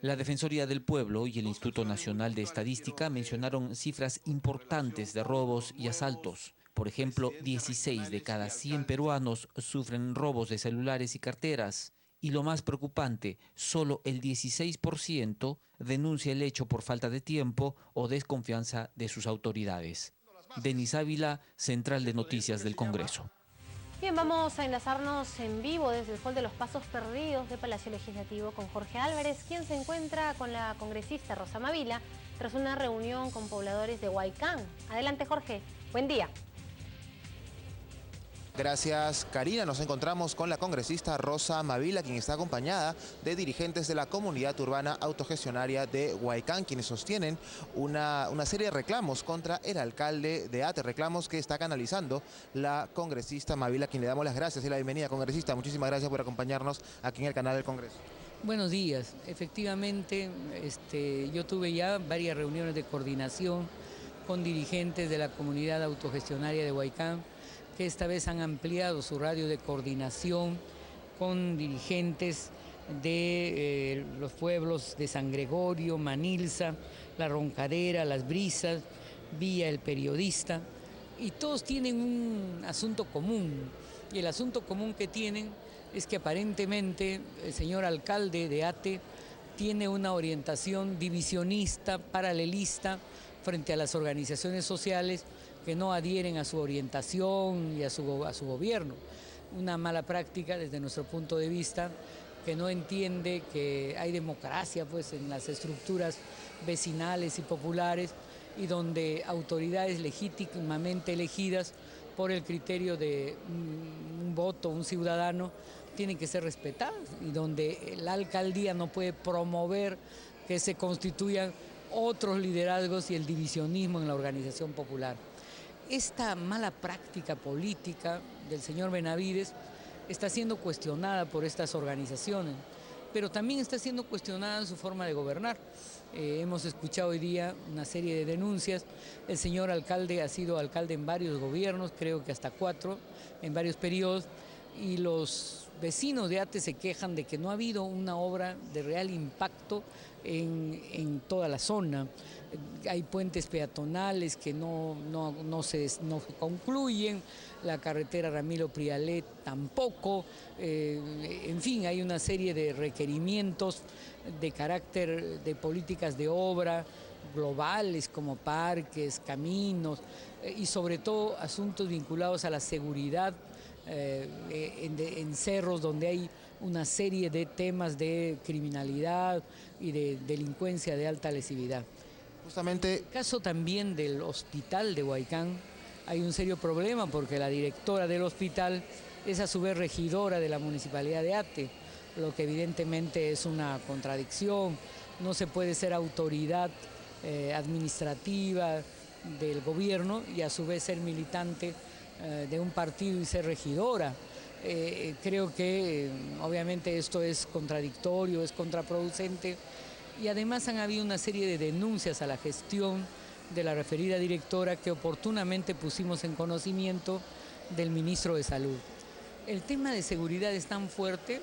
Speaker 10: La Defensoría del Pueblo y el Instituto Nacional de Estadística mencionaron cifras importantes de robos y asaltos. Por ejemplo, 16 de cada 100 peruanos sufren robos de celulares y carteras. Y lo más preocupante, solo el 16% denuncia el hecho por falta de tiempo o desconfianza de sus autoridades. Denis Ávila, Central de Noticias del Congreso.
Speaker 1: Bien, vamos a enlazarnos en vivo desde el Hall de los Pasos Perdidos de Palacio Legislativo con Jorge Álvarez, quien se encuentra con la congresista Rosa Mavila tras una reunión con pobladores de Huaycán. Adelante, Jorge. Buen día.
Speaker 16: Gracias, Karina. Nos encontramos con la congresista Rosa Mavila, quien está acompañada de dirigentes de la comunidad urbana autogestionaria de Huaycán, quienes sostienen una serie de reclamos contra el alcalde de Ate, reclamos que está canalizando la congresista Mavila, a quien le damos las gracias y la bienvenida. Congresista, muchísimas gracias por acompañarnos aquí en el canal del Congreso.
Speaker 17: Buenos días. Efectivamente, yo tuve ya varias reuniones de coordinación con dirigentes de la comunidad autogestionaria de Huaycán, que esta vez han ampliado su radio de coordinación con dirigentes de los pueblos de San Gregorio, Manilsa, La Roncadera, Las Brisas, Villa El Periodista, y todos tienen un asunto común, y el asunto común que tienen es que aparentemente el señor alcalde de Ate tiene una orientación divisionista, paralelista, frente a las organizaciones sociales que no adhieren a su orientación y a su gobierno. Una mala práctica desde nuestro punto de vista, que no entiende que hay democracia pues, en las estructuras vecinales y populares, y donde autoridades legítimamente elegidas por el criterio de un voto, un ciudadano, tienen que ser respetadas, y donde la alcaldía no puede promover que se constituyan otros liderazgos y el divisionismo en la organización popular. Esta mala práctica política del señor Benavides está siendo cuestionada por estas organizaciones, pero también está siendo cuestionada en su forma de gobernar. Hemos escuchado hoy día una serie de denuncias. El señor alcalde ha sido alcalde en varios gobiernos, creo que hasta 4, en varios periodos, y los vecinos de Ate se quejan de que no ha habido una obra de real impacto en toda la zona. Hay puentes peatonales que no concluyen, la carretera Ramiro Prialet tampoco, en fin, hay una serie de requerimientos de carácter de políticas de obra globales como parques, caminos y sobre todo asuntos vinculados a la seguridad en cerros donde hay una serie de temas de criminalidad y de delincuencia de alta lesividad. Justamente. En el caso también del hospital de Huaycán hay un serio problema porque la directora del hospital es a su vez regidora de la municipalidad de Ate, lo que evidentemente es una contradicción. No se puede ser autoridad administrativa del gobierno y a su vez ser militante de un partido y ser regidora. Creo que obviamente esto es contradictorio, es contraproducente, y además han habido una serie de denuncias a la gestión de la referida directora que oportunamente pusimos en conocimiento del ministro de Salud. El tema de seguridad es tan fuerte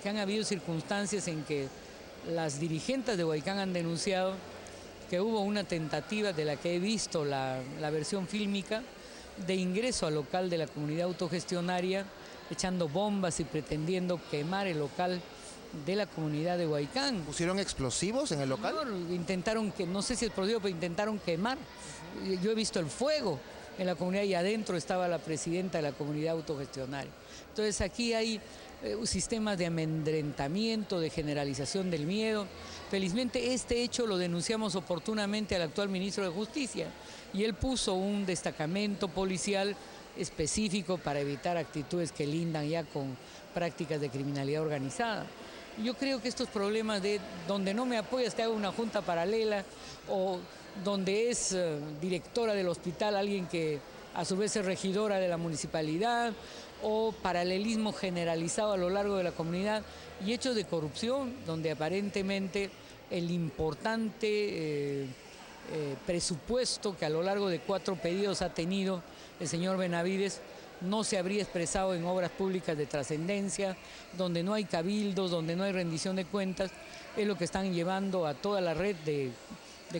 Speaker 17: que han habido circunstancias en que las dirigentes de Huaycán han denunciado que hubo una tentativa, de la que he visto la versión fílmica, de ingreso al local de la comunidad autogestionaria, echando bombas y pretendiendo quemar el local de la comunidad de Huaycán.
Speaker 16: ¿Pusieron explosivos en el local?
Speaker 17: No, intentaron, no sé si explosivos, pero intentaron quemar. Yo he visto el fuego en la comunidad y adentro estaba la presidenta de la comunidad autogestionaria. Entonces aquí hay sistemas de amedrentamiento, de generalización del miedo. Felizmente este hecho lo denunciamos oportunamente al actual ministro de Justicia y él puso un destacamento policial específico para evitar actitudes que lindan ya con prácticas de criminalidad organizada. Yo creo que estos problemas de donde no me apoyas te hago una junta paralela, o donde es directora del hospital alguien que a su vez es regidora de la municipalidad, o paralelismo generalizado a lo largo de la comunidad, y hechos de corrupción donde aparentemente el importante presupuesto que a lo largo de 4 periodos ha tenido el señor Benavides no se habría expresado en obras públicas de trascendencia, donde no hay cabildos, donde no hay rendición de cuentas, es lo que están llevando a toda la red de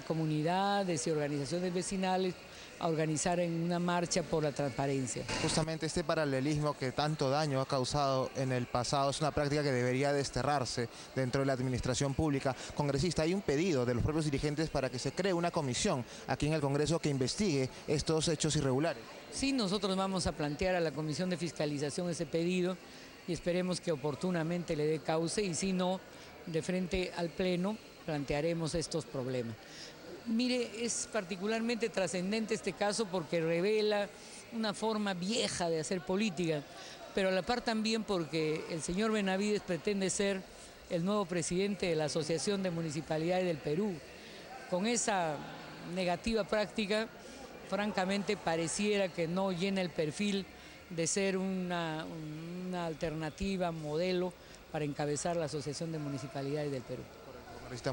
Speaker 17: comunidades y organizaciones vecinales a organizar en una marcha por la transparencia.
Speaker 16: Justamente este paralelismo que tanto daño ha causado en el pasado es una práctica que debería desterrarse dentro de la administración pública. Congresista, hay un pedido de los propios dirigentes para que se cree una comisión aquí en el Congreso que investigue estos hechos irregulares.
Speaker 17: Sí, nosotros vamos a plantear a la Comisión de Fiscalización ese pedido y esperemos que oportunamente le dé cauce, y si no, de frente al Pleno plantearemos estos problemas. Mire, es particularmente trascendente este caso porque revela una forma vieja de hacer política, pero a la par también porque el señor Benavides pretende ser el nuevo presidente de la Asociación de Municipalidades del Perú. Con esa negativa práctica, francamente pareciera que no llena el perfil de ser una alternativa, modelo para encabezar la Asociación de Municipalidades del Perú.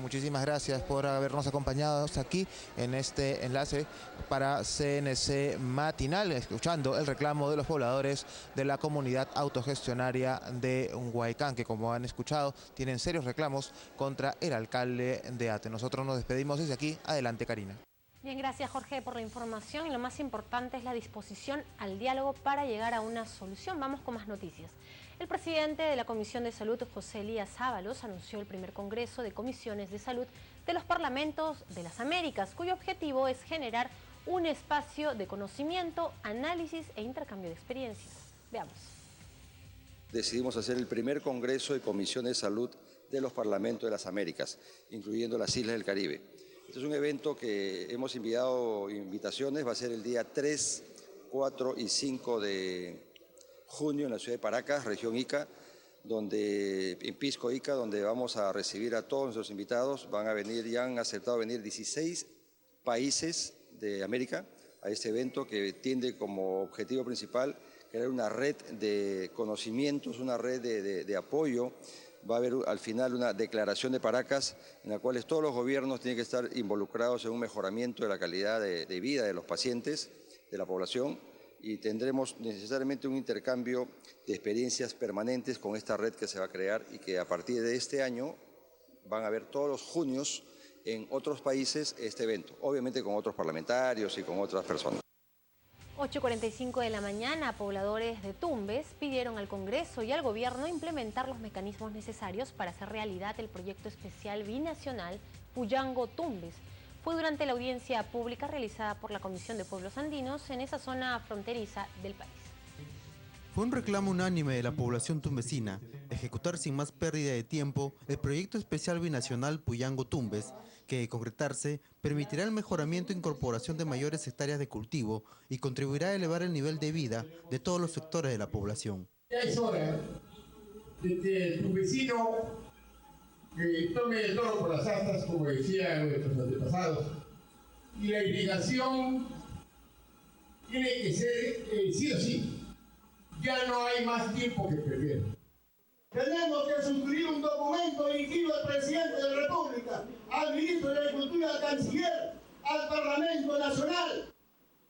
Speaker 16: Muchísimas gracias por habernos acompañado aquí en este enlace para CNC Matinal, escuchando el reclamo de los pobladores de la comunidad autogestionaria de Huaycán, que como han escuchado tienen serios reclamos contra el alcalde de Ate. Nosotros nos despedimos desde aquí. Adelante, Karina.
Speaker 1: Bien, gracias Jorge por la información, y lo más importante es la disposición al diálogo para llegar a una solución. Vamos con más noticias. El presidente de la Comisión de Salud, José Elías Ábalos, anunció el primer Congreso de Comisiones de Salud de los Parlamentos de las Américas, cuyo objetivo es generar un espacio de conocimiento, análisis e intercambio de experiencias. Veamos.
Speaker 5: Decidimos hacer el primer Congreso de Comisiones de Salud de los Parlamentos de las Américas, incluyendo las Islas del Caribe. Este es un evento que hemos enviado invitaciones, va a ser el día 3, 4 y 5 de junio en la ciudad de Paracas, región Ica, en Pisco, Ica, donde vamos a recibir a todos nuestros invitados. Van a venir, ya han aceptado venir 16 países de América a este evento que tiene como objetivo principal crear una red de conocimientos, una red de apoyo. Va a haber al final una declaración de Paracas en la cual todos los gobiernos tienen que estar involucrados en un mejoramiento de la calidad de vida de los pacientes, de la población, y tendremos necesariamente un intercambio de experiencias permanentes con esta red que se va a crear y que a partir de este año van a haber todos los junios en otros países este evento, obviamente con otros parlamentarios y con otras personas.
Speaker 1: 8:45 de la mañana, pobladores de Tumbes pidieron al Congreso y al Gobierno implementar los mecanismos necesarios para hacer realidad el proyecto especial binacional Puyango-Tumbes. Fue durante la audiencia pública realizada por la Comisión de Pueblos Andinos en esa zona fronteriza del país.
Speaker 18: Fue un reclamo unánime de la población tumbesina ejecutar sin más pérdida de tiempo el proyecto especial binacional Puyango-Tumbes, que de concretarse permitirá el mejoramiento e incorporación de mayores hectáreas de cultivo y contribuirá a elevar el nivel de vida de todos los sectores de la población.
Speaker 19: Ya es hora de que el tumbesino tome el toro por las astas, como decían nuestros antepasados, y la irrigación tiene que ser sí o sí. Ya no hay más tiempo que perder.
Speaker 20: Tenemos que suscribir un documento dirigido al presidente de la República, al ministro de Agricultura, al canciller, al Parlamento Nacional,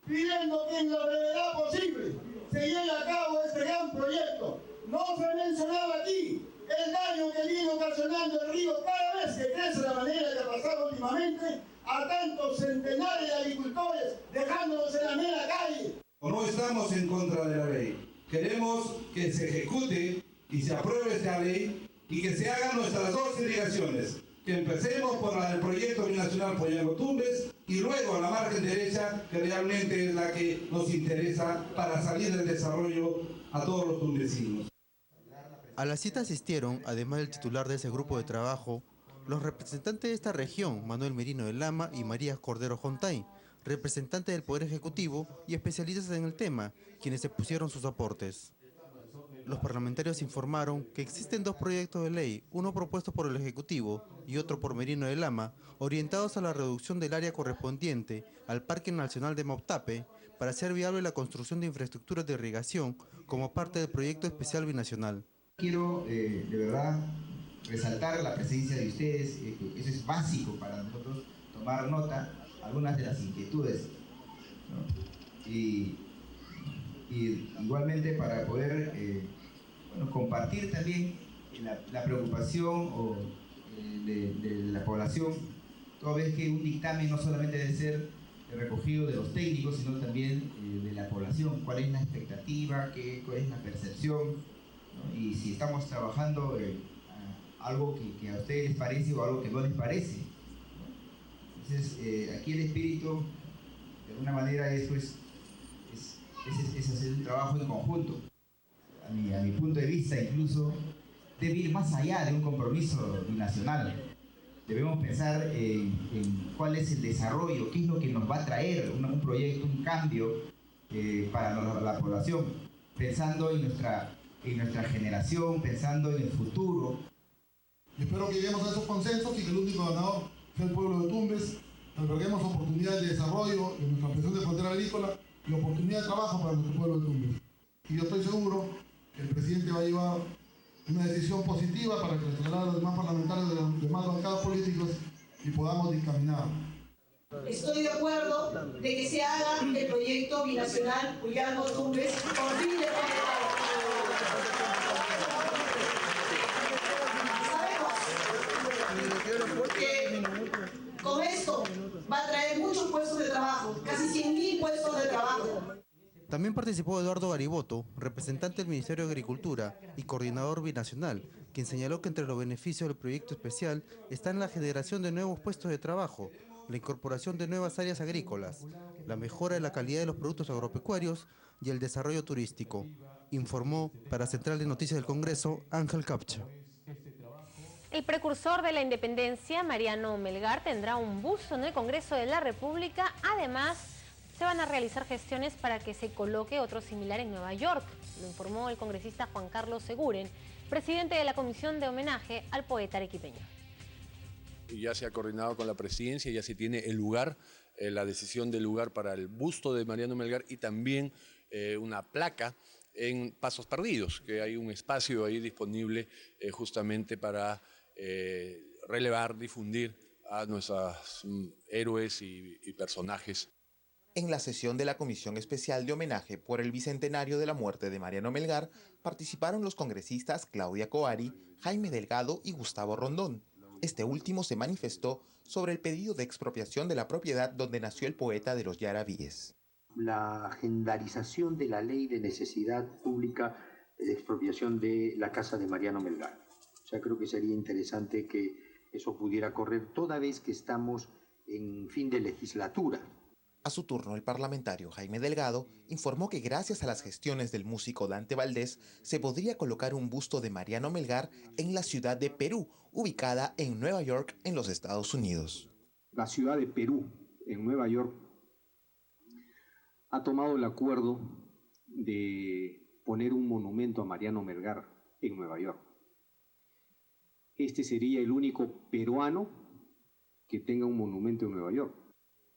Speaker 20: pidiendo que en la brevedad posible se lleve a cabo este gran proyecto. No se ha mencionado aquí el daño que viene ocasionando el río cada vez que crece de la manera que ha pasado últimamente a tantos centenares de agricultores dejándonos en la mera calle.
Speaker 2: No estamos en contra de la ley. Queremos que se ejecute y se apruebe esta ley y que se hagan nuestras dos irrigaciones. Que empecemos por la del proyecto binacional Puyango-Tumbes y luego a la margen derecha, que realmente es la que nos interesa para salir del desarrollo a todos los tumbesinos.
Speaker 18: A la cita asistieron, además del titular de ese grupo de trabajo, los representantes de esta región, Manuel Merino de Lama y María Cordero Jontay, representantes del Poder Ejecutivo y especialistas en el tema, quienes expusieron sus aportes. Los parlamentarios informaron que existen dos proyectos de ley, uno propuesto por el Ejecutivo y otro por Merino de Lama, orientados a la reducción del área correspondiente al Parque Nacional de Mauptape para hacer viable la construcción de infraestructuras de irrigación como parte del proyecto especial binacional.
Speaker 4: Quiero de verdad resaltar la presencia de ustedes, eso es básico para nosotros tomar nota, algunas de las inquietudes, ¿no? Y igualmente para poder compartir también la preocupación de la población, toda vez que un dictamen no solamente debe ser recogido de los técnicos, sino también de la población, cuál es la expectativa, cuál es la percepción, ¿no? Y si estamos trabajando algo que a ustedes les parece o algo que no les parece, ¿no? Entonces aquí el espíritu de alguna manera es hacer un trabajo en conjunto. A mi punto de vista incluso debe ir más allá de un compromiso nacional. Debemos pensar en cuál es el desarrollo, qué es lo que nos va a traer un proyecto, un cambio para la población, pensando en nuestra generación, pensando en el futuro.
Speaker 21: Espero que lleguemos a esos consensos y que el único ganador sea el pueblo de Tumbes, alberguemos oportunidades de desarrollo de nuestra presión de frontera agrícola y oportunidad de trabajo para nuestro pueblo de Tumbes. Y yo estoy seguro que el presidente va a llevar una decisión positiva para que le traslade a los demás parlamentarios de los demás bancadas políticos y podamos dictaminar.
Speaker 22: Estoy de acuerdo de que se haga el proyecto binacional Puyango-Tumbes por fin de Sabemos que con esto va a traer muchos puestos de trabajo, casi 100.000 puestos de trabajo.
Speaker 18: También participó Eduardo Gariboto, representante del Ministerio de Agricultura y coordinador binacional, quien señaló que entre los beneficios del proyecto especial están la generación de nuevos puestos de trabajo, la incorporación de nuevas áreas agrícolas, la mejora de la calidad de los productos agropecuarios y el desarrollo turístico, informó para Central de Noticias del Congreso Ángel Capcha.
Speaker 1: El precursor de la independencia, Mariano Melgar, tendrá un busto en el Congreso de la República. Además, se van a realizar gestiones para que se coloque otro similar en Nueva York, lo informó el congresista Juan Carlos Seguren, presidente de la Comisión de Homenaje al Poeta arequipeño.
Speaker 23: Ya se ha coordinado con la presidencia, ya se tiene el lugar, la decisión del lugar para el busto de Mariano Melgar y también una placa en Pasos Perdidos, que hay un espacio ahí disponible justamente para relevar, difundir a nuestros héroes y personajes.
Speaker 16: En la sesión de la Comisión Especial de Homenaje por el Bicentenario de la muerte de Mariano Melgar, participaron los congresistas Claudia Coari, Jaime Delgado y Gustavo Rondón. Este último se manifestó sobre el pedido de expropiación de la propiedad donde nació el poeta de los Yaravíes.
Speaker 24: La agendarización de la ley de necesidad pública de expropiación de la casa de Mariano Melgar. O sea, creo que sería interesante que eso pudiera correr toda vez que estamos en fin de legislatura.
Speaker 16: A su turno, el parlamentario Jaime Delgado informó que gracias a las gestiones del músico Dante Valdés se podría colocar un busto de Mariano Melgar en la ciudad de Perú, ubicada en Nueva York, en los Estados Unidos.
Speaker 24: La ciudad de Perú, en Nueva York, ha tomado el acuerdo de poner un monumento a Mariano Melgar en Nueva York. Este sería el único peruano que tenga un monumento en Nueva York.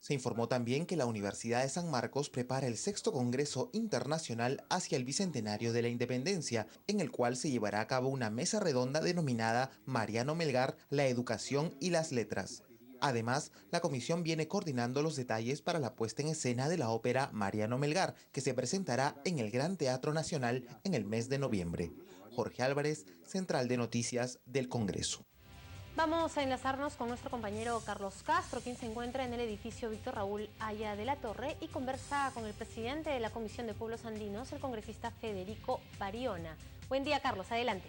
Speaker 16: Se informó también que la Universidad de San Marcos prepara el 6º Congreso Internacional hacia el Bicentenario de la Independencia, en el cual se llevará a cabo una mesa redonda denominada Mariano Melgar, la educación y las letras. Además, la comisión viene coordinando los detalles para la puesta en escena de la ópera Mariano Melgar, que se presentará en el Gran Teatro Nacional en el mes de noviembre. Jorge Álvarez, Central de Noticias del Congreso.
Speaker 1: Vamos a enlazarnos con nuestro compañero Carlos Castro, quien se encuentra en el edificio Víctor Raúl Haya de la Torre y conversa con el presidente de la Comisión de Pueblos Andinos, el congresista Federico Pariona. Buen día, Carlos, adelante.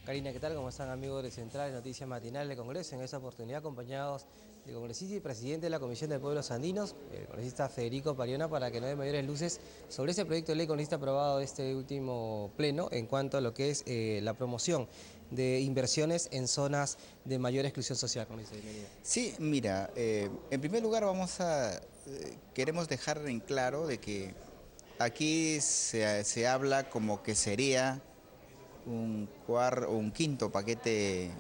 Speaker 3: Karina, ¿qué tal? ¿Cómo están, amigos de Central de Noticias Matinal del Congreso? En esta oportunidad acompañados del congresista y presidente de la Comisión de Pueblos Andinos, el congresista Federico Pariona, para que nos dé mayores luces sobre ese proyecto de ley congresista aprobado este último pleno en cuanto a lo que es la promoción de inversiones en zonas de mayor exclusión social.
Speaker 4: Sí, mira, en primer lugar queremos dejar en claro de que aquí se habla como que sería un cuarto paquete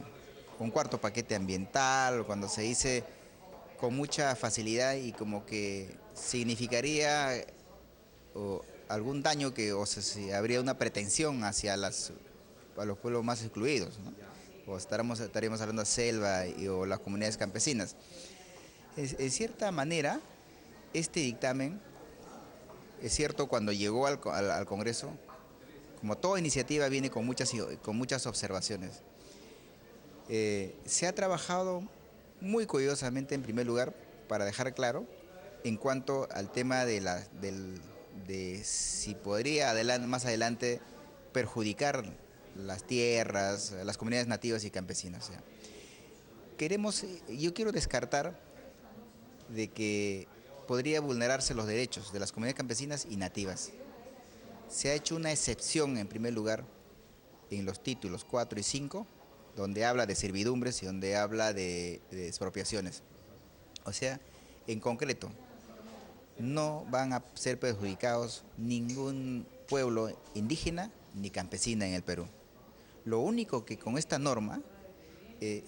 Speaker 4: ambiental, cuando se dice con mucha facilidad y como que significaría algún daño si habría una pretensión hacia los pueblos más excluidos, ¿no? O estaríamos hablando de selva o las comunidades campesinas. En cierta manera, este dictamen, es cierto, cuando llegó al Congreso, como toda iniciativa viene con muchas observaciones. Se ha trabajado muy cuidadosamente, en primer lugar, para dejar claro, en cuanto al tema de si podría más adelante perjudicar las tierras, las comunidades nativas y campesinas. Yo quiero descartar de que podría vulnerarse los derechos de las comunidades campesinas y nativas. Se ha hecho una excepción, en primer lugar, en los títulos 4 y 5, donde habla de servidumbres y donde habla de expropiaciones. O sea, en concreto, no van a ser perjudicados ningún pueblo indígena ni campesina en el Perú. Lo único que con esta norma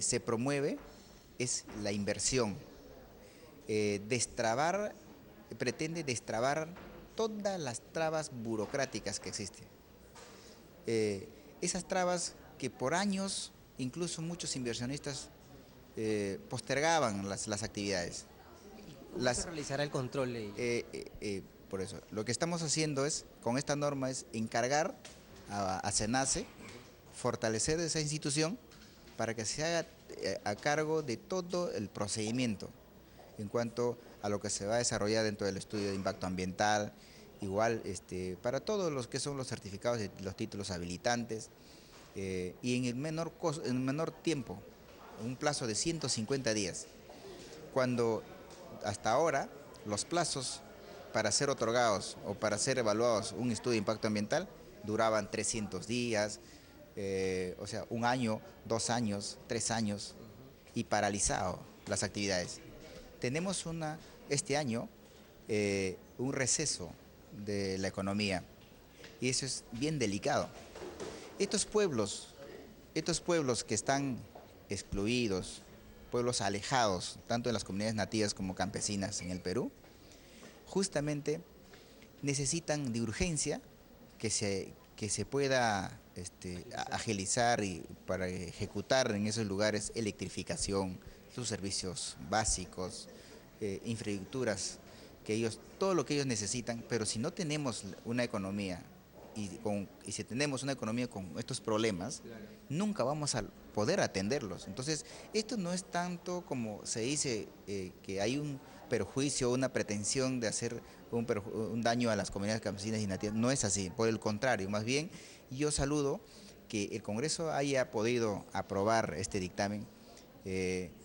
Speaker 4: se promueve es la inversión. Pretende destrabar todas las trabas burocráticas que existen. Esas trabas que por años, incluso muchos inversionistas postergaban las actividades.
Speaker 3: ¿Cómo se realizará el control de ello?
Speaker 4: Por eso, lo que estamos haciendo con esta norma es encargar a SENACE fortalecer esa institución para que se haga a cargo de todo el procedimiento en cuanto a lo que se va a desarrollar dentro del estudio de impacto ambiental, igual para todos los que son los certificados de los títulos habilitantes, y en el menor tiempo, un plazo de 150 días, cuando hasta ahora los plazos para ser otorgados o para ser evaluados un estudio de impacto ambiental duraban 300 días, o sea, 1 año, 2 años, 3 años, y paralizado las actividades. Tenemos este año un receso de la economía, y eso es bien delicado. Estos pueblos que están excluidos, pueblos alejados, tanto en las comunidades nativas como campesinas en el Perú, justamente necesitan de urgencia que se pueda agilizar y para ejecutar en esos lugares electrificación, sus servicios básicos, infraestructuras, todo lo que ellos necesitan. Pero si no tenemos una economía y si tenemos una economía con estos problemas, nunca vamos a poder atenderlos. Entonces, esto no es tanto como se dice que hay un perjuicio, una pretensión de hacer un daño a las comunidades campesinas y nativas. No es así, por el contrario, más bien yo saludo que el Congreso haya podido aprobar este dictamen,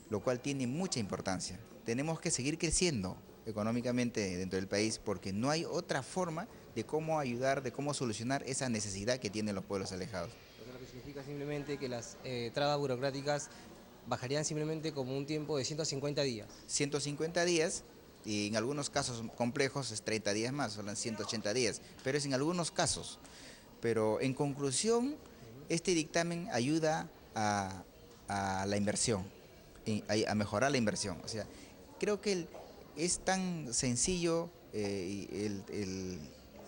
Speaker 4: lo cual tiene mucha importancia. Tenemos que seguir creciendo económicamente dentro del país porque no hay otra forma de cómo ayudar, de cómo solucionar esa necesidad que tienen los pueblos alejados.
Speaker 3: Lo que significa simplemente que las trabas burocráticas bajarían simplemente como un tiempo de 150 días.
Speaker 4: 150 días, y en algunos casos complejos es 30 días más, son 180 días, pero es en algunos casos. Pero en conclusión, este dictamen ayuda a la inversión, a mejorar la inversión. O sea, creo que es tan sencillo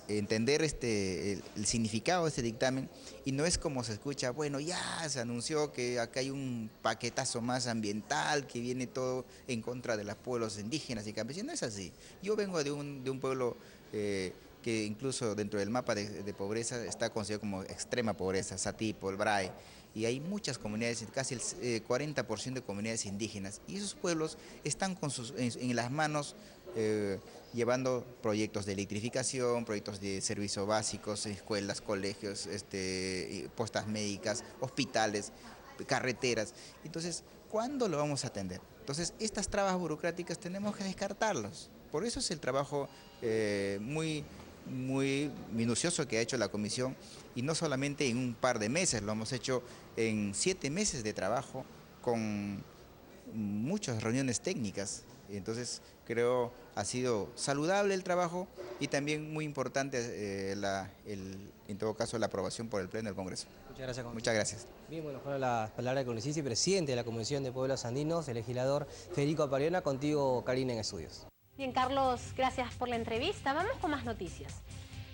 Speaker 4: entender el significado de este dictamen, y no es como se escucha, bueno, ya se anunció que acá hay un paquetazo más ambiental que viene todo en contra de los pueblos indígenas y campesinos. No es así. Yo vengo de un pueblo que incluso dentro del mapa de pobreza está considerado como extrema pobreza, Satipo, el Bray, y hay muchas comunidades, casi el 40% de comunidades indígenas, y esos pueblos están en las manos llevando proyectos de electrificación, proyectos de servicios básicos, escuelas, colegios, postas médicas, hospitales, carreteras. Entonces, ¿cuándo lo vamos a atender? Entonces, estas trabas burocráticas tenemos que descartarlos. Por eso es el trabajo muy minucioso que ha hecho la comisión, y no solamente en un par de meses, lo hemos hecho en 7 meses de trabajo con muchas reuniones técnicas. Entonces creo ha sido saludable el trabajo, y también muy importante en todo caso la aprobación por el Pleno del Congreso.
Speaker 3: Muchas gracias.
Speaker 4: Muchas gracias.
Speaker 3: Bien, bueno, fueron las palabras del congresista y presidente de la Comisión de Pueblos Andinos, el legislador Federico Pariona. Contigo, Karina, en estudios.
Speaker 1: Bien, Carlos, gracias por la entrevista. Vamos con más noticias.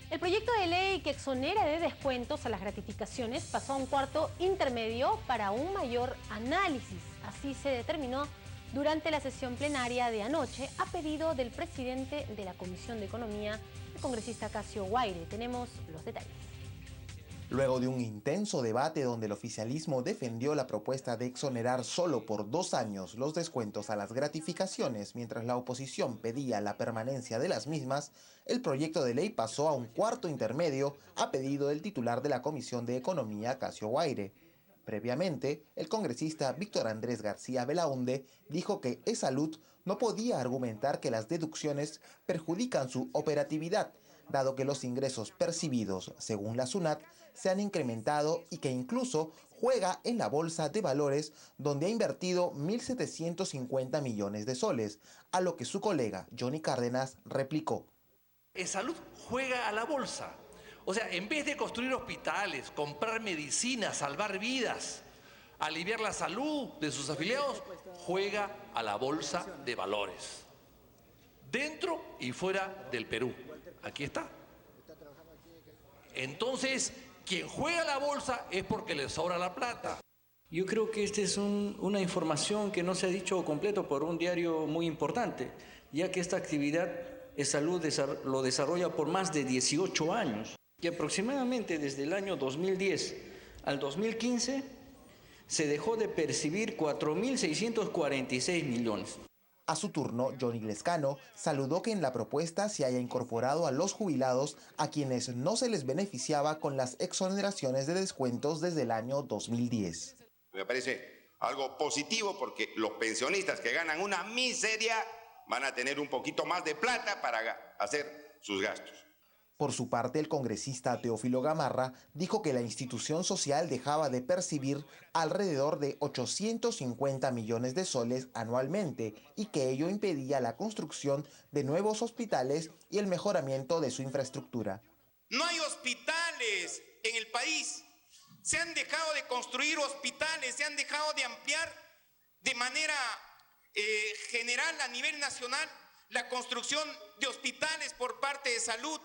Speaker 1: El proyecto de ley que exonera de descuentos a las gratificaciones pasó a un cuarto intermedio para un mayor análisis. Así se determinó durante la sesión plenaria de anoche a pedido del presidente de la Comisión de Economía, el congresista Casio Guaire. Tenemos los detalles.
Speaker 6: Luego de un intenso debate donde el oficialismo defendió la propuesta de exonerar solo por 2 años los descuentos a las gratificaciones, mientras la oposición pedía la permanencia de las mismas, el proyecto de ley pasó a un cuarto intermedio a pedido del titular de la Comisión de Economía, Casio Guaire. Previamente, el congresista Víctor Andrés García Belaunde dijo que E-Salud no podía argumentar que las deducciones perjudican su operatividad, dado que los ingresos percibidos, según la SUNAT, se han incrementado y que incluso juega en la bolsa de valores, donde ha invertido 1.750 millones de soles, a lo que su colega Johnny Cárdenas replicó.
Speaker 7: E-Salud juega a la bolsa. O sea, en vez de construir hospitales, comprar medicinas, salvar vidas, aliviar la salud de sus afiliados, juega a la bolsa de valores. Dentro y fuera del Perú. Aquí está. Entonces, quien juega a la bolsa es porque le sobra la plata.
Speaker 8: Yo creo que esta es una información que no se ha dicho completo por un diario muy importante, ya que esta actividad E-Salud lo desarrolla por más de 18 años. Y aproximadamente desde el año 2010 al 2015 se dejó de percibir 4.646 millones.
Speaker 6: A su turno, Johnny Lescano saludó que en la propuesta se haya incorporado a los jubilados a quienes no se les beneficiaba con las exoneraciones de descuentos desde el año 2010.
Speaker 9: Me parece algo positivo porque los pensionistas que ganan una miseria van a tener un poquito más de plata para hacer sus gastos.
Speaker 6: Por su parte, el congresista Teófilo Gamarra dijo que la institución social dejaba de percibir alrededor de 850 millones de soles anualmente y que ello impedía la construcción de nuevos hospitales y el mejoramiento de su infraestructura.
Speaker 9: No hay hospitales en el país. Se han dejado de construir hospitales, se han dejado de ampliar de manera general a nivel nacional la construcción de hospitales por parte de salud.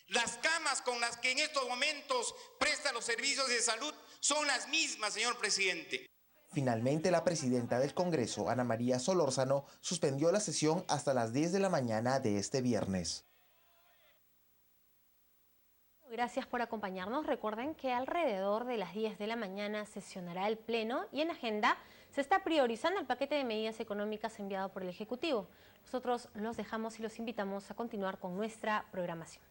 Speaker 9: Las camas con las que en estos momentos presta los servicios de salud son las mismas, señor presidente.
Speaker 6: Finalmente, la presidenta del Congreso, Ana María Solórzano, suspendió la sesión hasta las 10 de la mañana de este viernes.
Speaker 1: Gracias por acompañarnos. Recuerden que alrededor de las 10 de la mañana sesionará el Pleno y en agenda se está priorizando el paquete de medidas económicas enviado por el Ejecutivo. Nosotros los dejamos y los invitamos a continuar con nuestra programación.